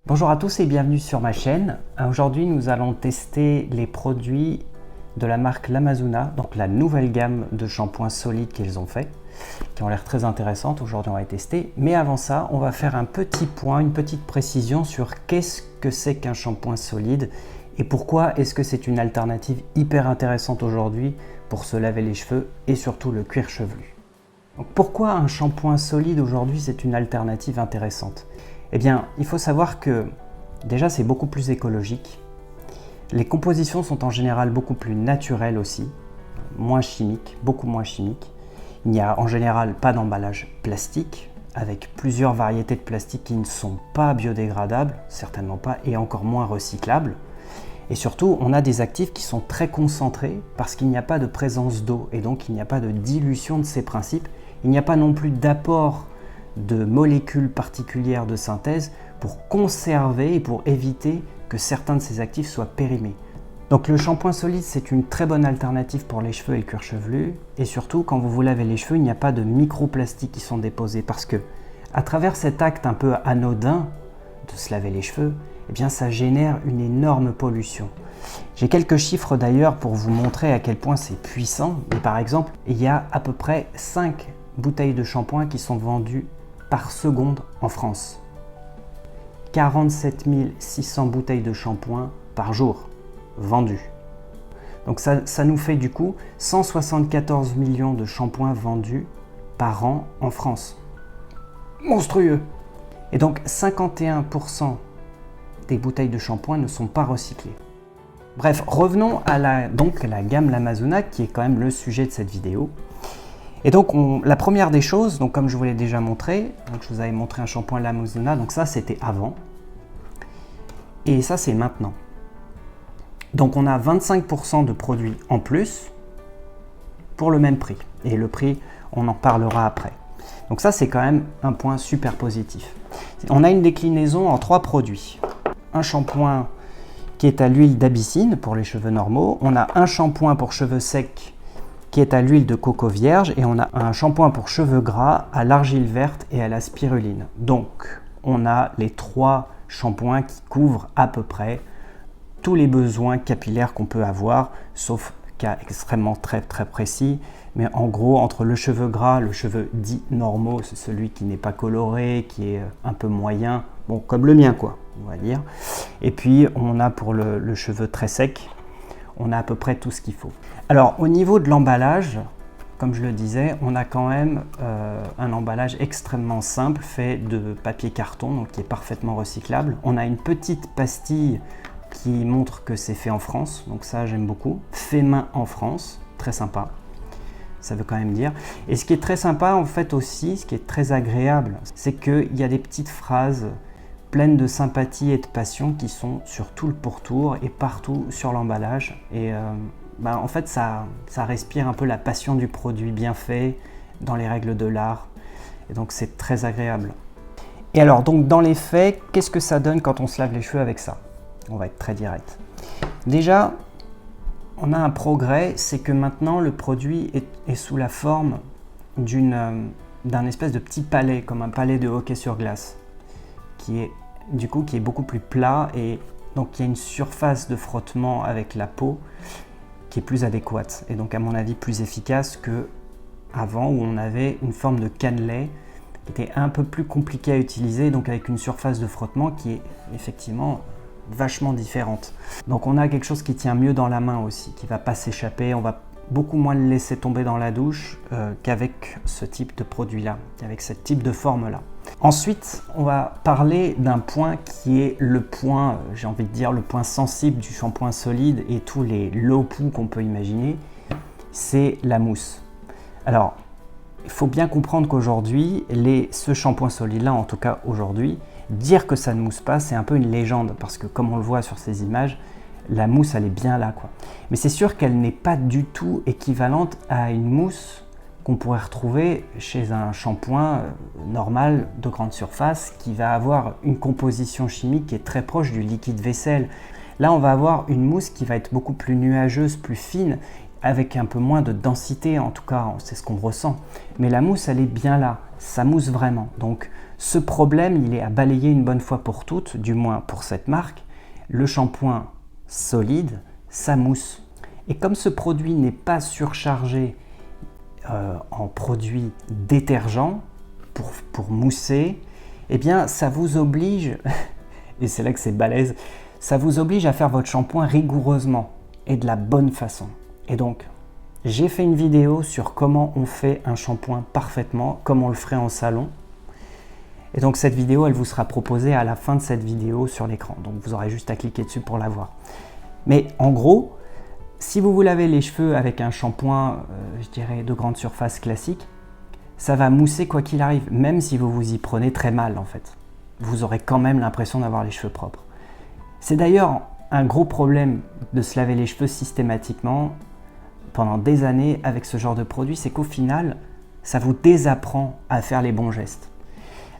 Bonjour à tous et bienvenue sur ma chaîne. Aujourd'hui nous allons tester les produits de la marque Lamazuna, donc la nouvelle gamme de shampoings solides qu'ils ont fait, qui ont l'air très intéressantes. Aujourd'hui on va les tester, mais avant ça on va faire un petit point, une petite précision sur qu'est-ce que c'est qu'un shampoing solide et pourquoi est-ce que c'est une alternative hyper intéressante aujourd'hui pour se laver les cheveux et surtout le cuir chevelu. Donc pourquoi un shampoing solide aujourd'hui c'est une alternative intéressante? Eh bien, il faut savoir que déjà c'est beaucoup plus écologique. Les compositions sont en général beaucoup plus naturelles aussi, moins chimiques, beaucoup moins chimiques. Il n'y a en général pas d'emballage plastique, avec plusieurs variétés de plastique qui ne sont pas biodégradables, certainement pas, et encore moins recyclables. Et surtout, on a des actifs qui sont très concentrés parce qu'il n'y a pas de présence d'eau et donc il n'y a pas de dilution de ces principes. Il n'y a pas non plus d'apport de molécules particulières de synthèse pour conserver et pour éviter que certains de ces actifs soient périmés. Donc le shampoing solide, c'est une très bonne alternative pour les cheveux et le cuir chevelu. Et surtout, quand vous vous lavez les cheveux, il n'y a pas de microplastiques qui sont déposés parce que, à travers cet acte un peu anodin de se laver les cheveux, eh bien ça génère une énorme pollution. J'ai quelques chiffres d'ailleurs pour vous montrer à quel point c'est puissant. Et par exemple, il y a à peu près 5 bouteilles de shampoing qui sont vendues par seconde en France. 47 600 bouteilles de shampoing par jour vendues. Donc ça nous fait du coup 174 millions de shampoings vendus par an en France. Monstrueux! Et donc 51% des bouteilles de shampoing ne sont pas recyclées. Bref, revenons à la gamme Lamazuna qui est quand même le sujet de cette vidéo. Et donc la première des choses, donc comme je vous l'ai déjà montré, donc je vous avais montré un shampoing Lamazuna, donc ça c'était avant, et ça c'est maintenant. Donc on a 25% de produits en plus pour le même prix, et le prix on en parlera après. Donc ça c'est quand même un point super positif. On a une déclinaison en 3 produits. Un shampoing qui est à l'huile d'abyssine pour les cheveux normaux, on a un shampoing pour cheveux secs qui est à l'huile de coco vierge et on a un shampoing pour cheveux gras à l'argile verte et à la spiruline. Donc on a les 3 shampoings qui couvrent à peu près tous les besoins capillaires qu'on peut avoir, sauf cas extrêmement très précis. Mais en gros, entre le cheveu gras, le cheveu dit normaux, c'est celui qui n'est pas coloré, qui est un peu moyen, bon comme le mien quoi, on va dire. Et puis on a pour le cheveu très sec, on a à peu près tout ce qu'il faut. Alors au niveau de l'emballage, comme je le disais, on a quand même un emballage extrêmement simple fait de papier carton, donc qui est parfaitement recyclable. On a une petite pastille qui montre que c'est fait en France, donc ça j'aime beaucoup. Fait main en France, très sympa, ça veut quand même dire. Et ce qui est très sympa en fait aussi, ce qui est très agréable, c'est qu'il y a des petites phrases pleines de sympathie et de passion qui sont sur tout le pourtour et partout sur l'emballage. Et en fait, ça respire un peu la passion du produit bien fait, dans les règles de l'art. Et donc, c'est très agréable. Et alors, donc, dans les faits, qu'est-ce que ça donne quand on se lave les cheveux avec ça? On va être très direct. Déjà, on a un progrès, c'est que maintenant, le produit est sous la forme d'un espèce de petit palais, comme un palais de hockey sur glace, qui est beaucoup plus plat et donc il y a une surface de frottement avec la peau qui est plus adéquate et donc à mon avis plus efficace que avant où on avait une forme de cannelé qui était un peu plus compliqué à utiliser, donc avec une surface de frottement qui est effectivement vachement différente. Donc on a quelque chose qui tient mieux dans la main aussi, qui va pas s'échapper, on va beaucoup moins le laisser tomber dans la douche qu'avec ce type de produit là, qu'avec ce type de forme là. Ensuite, on va parler d'un point qui est le point, j'ai envie de dire, le point sensible du shampoing solide et tous les low poo qu'on peut imaginer, c'est la mousse. Alors, il faut bien comprendre qu'aujourd'hui, ce shampoing solide-là, en tout cas aujourd'hui, dire que ça ne mousse pas, c'est un peu une légende parce que comme on le voit sur ces images, la mousse, elle est bien là, quoi. Mais c'est sûr qu'elle n'est pas du tout équivalente à une mousse qu'on pourrait retrouver chez un shampoing normal de grande surface qui va avoir une composition chimique qui est très proche du liquide vaisselle. Là, on va avoir une mousse qui va être beaucoup plus nuageuse, plus fine, avec un peu moins de densité, en tout cas, c'est ce qu'on ressent. Mais la mousse, elle est bien là, ça mousse vraiment. Donc, Ce problème, il est à balayer une bonne fois pour toutes, du moins pour cette marque. Le shampoing solide, ça mousse. Et comme ce produit n'est pas surchargé en produits détergents pour mousser, eh bien ça vous oblige, et c'est là que c'est balèze, ça vous oblige à faire votre shampoing rigoureusement et de la bonne façon. Et donc, j'ai fait une vidéo sur comment on fait un shampoing parfaitement, comme on le ferait en salon. Et donc cette vidéo, elle vous sera proposée à la fin de cette vidéo sur l'écran. Donc vous aurez juste à cliquer dessus pour la voir. Mais en gros, si vous vous lavez les cheveux avec un shampoing, je dirais, de grande surface classique, ça va mousser quoi qu'il arrive, même si vous vous y prenez très mal en fait. Vous aurez quand même l'impression d'avoir les cheveux propres. C'est d'ailleurs un gros problème de se laver les cheveux systématiquement pendant des années avec ce genre de produit, c'est qu'au final, ça vous désapprend à faire les bons gestes.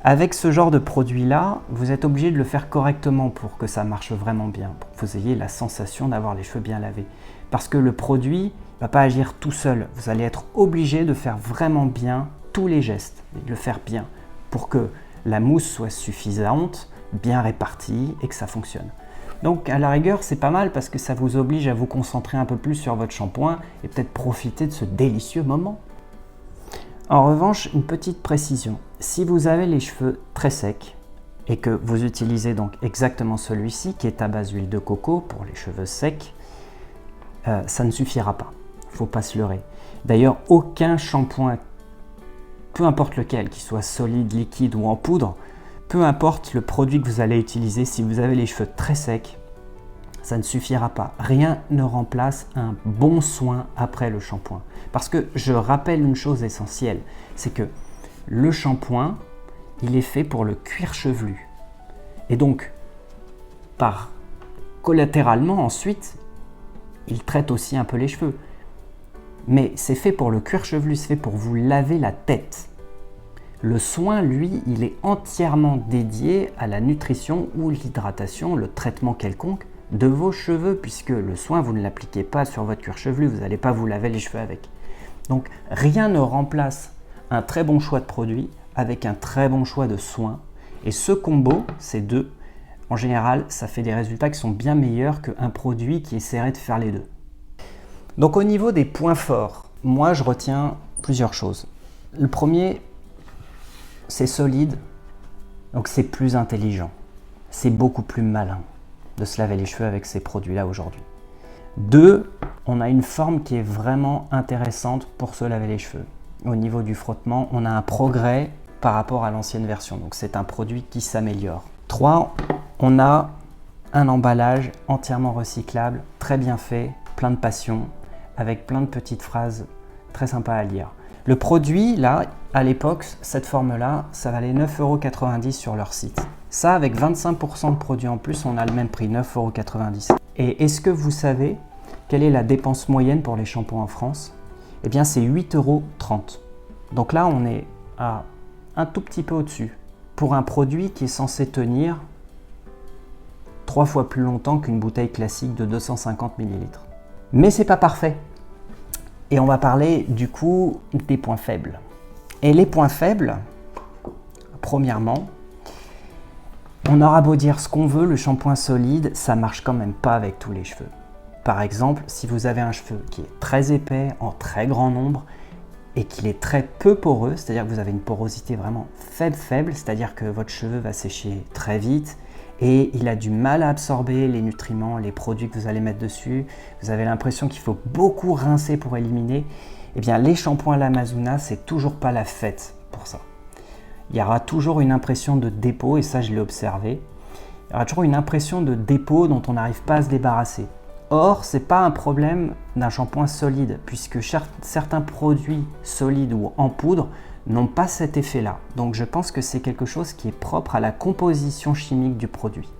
Avec ce genre de produit-là, vous êtes obligé de le faire correctement pour que ça marche vraiment bien, pour que vous ayez la sensation d'avoir les cheveux bien lavés. Parce que le produit ne va pas agir tout seul. Vous allez être obligé de faire vraiment bien tous les gestes, et de le faire bien, pour que la mousse soit suffisante, bien répartie et que ça fonctionne. Donc à la rigueur, c'est pas mal parce que ça vous oblige à vous concentrer un peu plus sur votre shampoing et peut-être profiter de ce délicieux moment. En revanche, une petite précision. Si vous avez les cheveux très secs et que vous utilisez donc exactement celui-ci qui est à base d'huile de coco pour les cheveux secs, ça ne suffira pas. Il ne faut pas se leurrer. D'ailleurs, aucun shampoing, peu importe lequel, qu'il soit solide, liquide ou en poudre, peu importe le produit que vous allez utiliser, si vous avez les cheveux très secs, ça ne suffira pas. Rien ne remplace un bon soin après le shampoing. Parce que je rappelle une chose essentielle, c'est que le shampoing, il est fait pour le cuir chevelu. Et donc, collatéralement ensuite, il traite aussi un peu les cheveux. Mais c'est fait pour le cuir chevelu, c'est fait pour vous laver la tête. Le soin, lui, il est entièrement dédié à la nutrition ou l'hydratation, le traitement quelconque de vos cheveux, puisque le soin, vous ne l'appliquez pas sur votre cuir chevelu, vous n'allez pas vous laver les cheveux avec. Donc, rien ne remplace un très bon choix de produit avec un très bon choix de soins. Et ce combo, ces deux, en général, ça fait des résultats qui sont bien meilleurs qu'un produit qui essaierait de faire les deux. Donc, au niveau des points forts, moi, je retiens plusieurs choses. Le premier, c'est solide, donc c'est plus intelligent. C'est beaucoup plus malin de se laver les cheveux avec ces produits-là aujourd'hui. 2, on a une forme qui est vraiment intéressante pour se laver les cheveux. Au niveau du frottement, on a un progrès par rapport à l'ancienne version, donc c'est un produit qui s'améliore. 3, on a un emballage entièrement recyclable, très bien fait, plein de passion, avec plein de petites phrases très sympas à lire. Le produit, là, à l'époque, cette forme-là, ça valait 9,90 € sur leur site. Ça, avec 25% de produits en plus, on a le même prix, 9,90 €. Et est-ce que vous savez quelle est la dépense moyenne pour les shampoings en France? Eh bien, c'est 8,30 €. Donc là, on est à un tout petit peu au-dessus, pour un produit qui est censé tenir 3 fois plus longtemps qu'une bouteille classique de 250 ml. Mais c'est pas parfait. Et on va parler du coup des points faibles. Et les points faibles, premièrement, on aura beau dire ce qu'on veut, le shampoing solide, ça marche quand même pas avec tous les cheveux. Par exemple, si vous avez un cheveu qui est très épais, en très grand nombre, et qu'il est très peu poreux, c'est-à-dire que vous avez une porosité vraiment faible, c'est-à-dire que votre cheveu va sécher très vite, et il a du mal à absorber les nutriments, les produits que vous allez mettre dessus, vous avez l'impression qu'il faut beaucoup rincer pour éliminer, eh bien les shampoings Lamazuna, c'est toujours pas la fête pour ça. Il y aura toujours une impression de dépôt, et ça je l'ai observé, il y aura toujours une impression de dépôt dont on n'arrive pas à se débarrasser. Or, ce n'est pas un problème d'un shampoing solide, puisque certains produits solides ou en poudre n'ont pas cet effet-là. Donc je pense que c'est quelque chose qui est propre à la composition chimique du produit.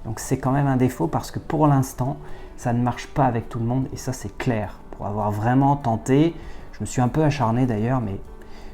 Donc c'est quand même un défaut parce que pour l'instant, ça ne marche pas avec tout le monde et ça c'est clair. Pour avoir vraiment tenté, je me suis un peu acharné d'ailleurs, mais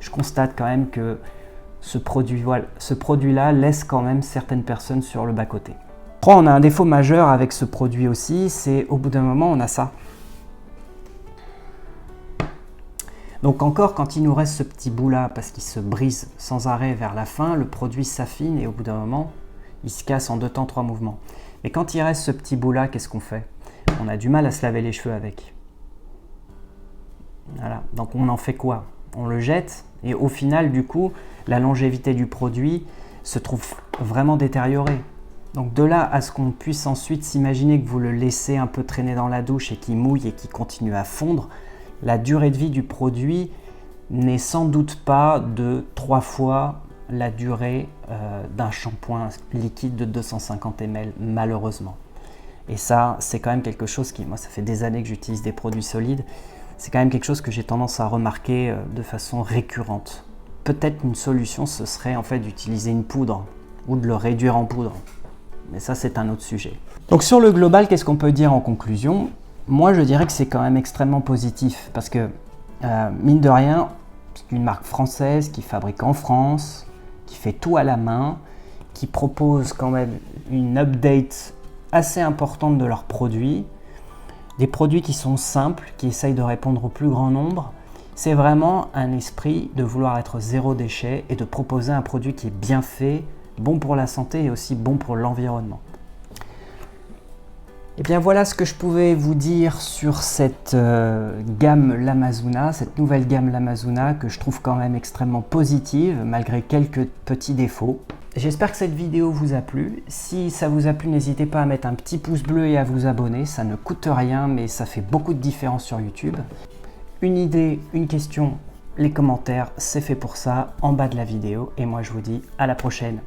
je constate quand même que ce produit-là laisse quand même certaines personnes sur le bas-côté. 3, on a un défaut majeur avec ce produit aussi, c'est au bout d'un moment on a ça. Donc encore, quand il nous reste ce petit bout là, parce qu'il se brise sans arrêt vers la fin, le produit s'affine et au bout d'un moment, il se casse en 2 temps 3 mouvements. Mais quand il reste ce petit bout là, qu'est-ce qu'on fait? On a du mal à se laver les cheveux avec. Voilà, donc on en fait quoi? On le jette et au final, du coup, la longévité du produit se trouve vraiment détériorée. Donc de là à ce qu'on puisse ensuite s'imaginer que vous le laissez un peu traîner dans la douche et qu'il mouille et qu'il continue à fondre, la durée de vie du produit n'est sans doute pas de 3 fois la durée d'un shampoing liquide de 250 ml, malheureusement. Et ça, c'est quand même quelque chose qui, moi, ça fait des années que j'utilise des produits solides, c'est quand même quelque chose que j'ai tendance à remarquer de façon récurrente. Peut-être une solution, ce serait en fait d'utiliser une poudre ou de le réduire en poudre. Mais ça, c'est un autre sujet. Donc sur le global, qu'est-ce qu'on peut dire en conclusion? Moi, je dirais que c'est quand même extrêmement positif parce que, mine de rien, c'est une marque française qui fabrique en France, qui fait tout à la main, qui propose quand même une update assez importante de leurs produits, des produits qui sont simples, qui essayent de répondre au plus grand nombre. C'est vraiment un esprit de vouloir être zéro déchet et de proposer un produit qui est bien fait, bon pour la santé et aussi bon pour l'environnement. Et bien voilà ce que je pouvais vous dire sur cette gamme Lamazuna, cette nouvelle gamme Lamazuna que je trouve quand même extrêmement positive malgré quelques petits défauts. J'espère que cette vidéo vous a plu. Si ça vous a plu, n'hésitez pas à mettre un petit pouce bleu et à vous abonner. Ça ne coûte rien, mais ça fait beaucoup de différence sur YouTube. Une idée, une question, les commentaires, c'est fait pour ça en bas de la vidéo. Et moi, je vous dis à la prochaine.